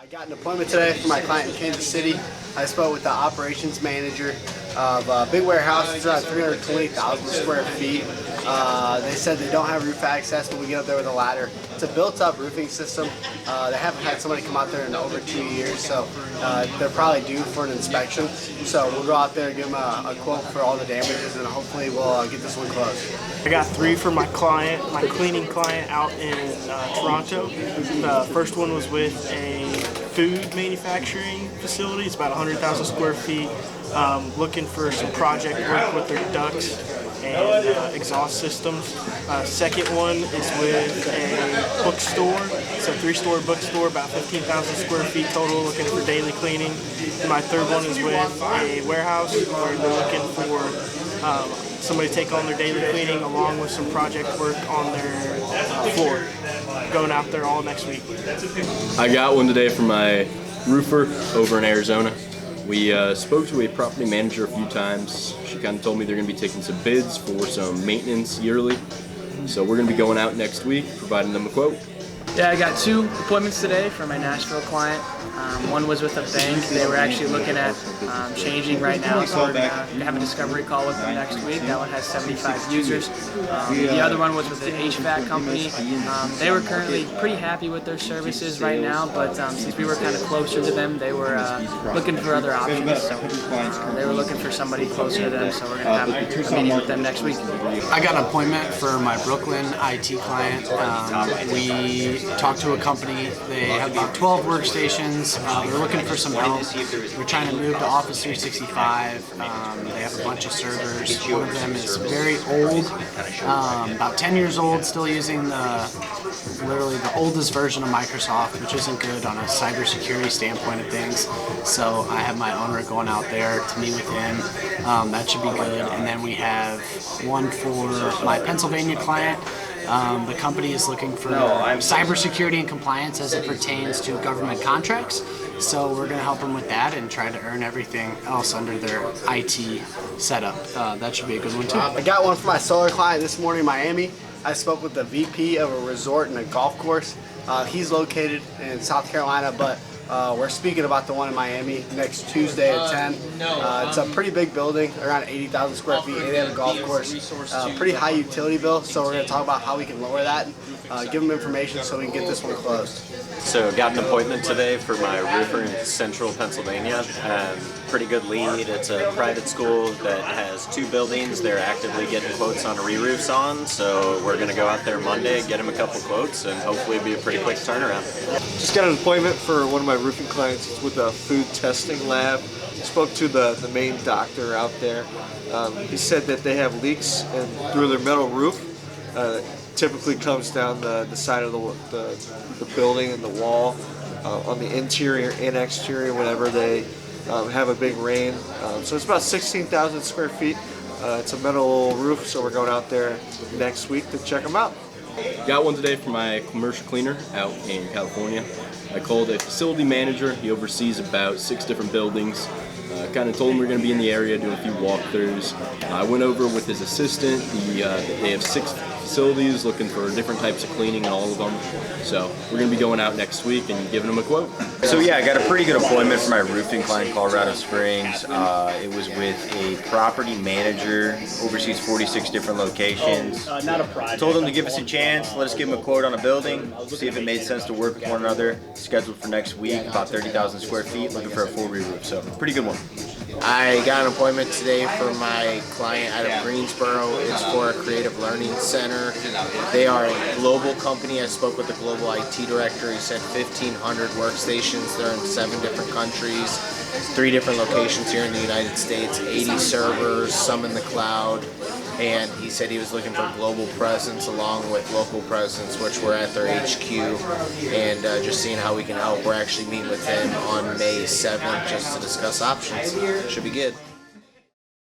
I got an appointment today for my client in Kansas City. I spoke with the operations manager of a big warehouse. It's around 320,000 square feet. They said they don't have roof access, but we get up there with a ladder. It's a built-up roofing system. They haven't had somebody come out there in over 2 years, so they're probably due for an inspection. So we'll go out there and give them a quote for all the damages, and hopefully we'll get this one closed. I got 3 for my client, my cleaning client out in Toronto. The first one was with a food manufacturing facility. It's about 100,000 square feet. Looking for some project work with their ducts and exhaust systems. Second one is with a bookstore. It's a 3-story bookstore, about 15,000 square feet total, looking for daily cleaning. And my third one is with a warehouse where they're looking for somebody to take on their daily cleaning along with some project work on their floor. Going out there all next week. I got one today from my roofer over in Arizona. We spoke to a property manager a few times. She kind of told me they're going to be taking some bids for some maintenance yearly. So we're going to be going out next week, providing them a quote. Yeah, I got 2 appointments today for my Nashville client. One was with a bank. They were actually looking at changing right now, so we're going to have a discovery call with them next week. That one has 75 users. The other one was with an HVAC company. They were currently pretty happy with their services right now, but since we were kind of closer to them, they were looking for other options. So they were looking for somebody closer to them, so we're going to have a meeting with them next week. I got an appointment for my Brooklyn IT client. We talked to a company. They have about 12 workstations. They're looking for some help. We're trying to move to Office 365. They have a bunch of servers. One of them is very old, about 10 years old, still using literally the oldest version of Microsoft, which isn't good on a cybersecurity standpoint of things. So I have my owner going out there to meet with him. That should be good. And then we have one for my Pennsylvania client. The company is looking for cybersecurity and compliance as it pertains to government contracts. So we're going to help them with that and try to earn everything else under their IT setup. That should be a good one too. I got one for my solar client this morning in Miami. I spoke with the VP of a resort and a golf course. He's located in South Carolina, but we're speaking about the one in Miami next Tuesday at 10. It's a pretty big building, around 80,000 square feet, and they have a golf course. Pretty high utility bill, so we're going to talk about how we can lower that, give them information so we can get this one closed. So got an appointment today for my roofer in central Pennsylvania. Pretty good lead. It's a private school that has 2 buildings they're actively getting quotes on reroofs on, so we're going to go out there Monday, get them a couple quotes, and hopefully it'll be a pretty quick turnaround. Just got an appointment for one of my roofing clients. It's with a food testing lab. Spoke to the main doctor out there. He said that they have leaks and through their metal roof. Typically comes down the side of the building and the wall on the interior and exterior whenever they have a big rain. So it's about 16,000 square feet. It's a metal roof, so we're going out there next week to check them out. Got one today from my commercial cleaner out in California. I called a facility manager. He oversees about 6 different buildings. Kind of told him we are going to be in the area doing a few walkthroughs. I went over with his assistant. They have 6 facilities looking for different types of cleaning in all of them. So we're going to be going out next week and giving them a quote. So yeah, I got a pretty good appointment for my roofing client in Colorado Springs. It was with a property manager, oversees 46 different locations. Told him to give us a chance, let us give him a quote on a building, see if it made sense to work with one another. Scheduled for next week, about 30,000 square feet, looking for a full re-roof. So pretty good one. I got an appointment today for my client out of Greensboro. It's for a creative learning center. They are a global company. I spoke with the global IT director. He said 1,500 workstations. They're in 7 different countries, 3 different locations here in the United States, 80 servers, some in the cloud. And he said he was looking for global presence along with local presence, which we're at their HQ, and just seeing how we can help. We're actually meeting with him on May 7th just to discuss options. Should be good.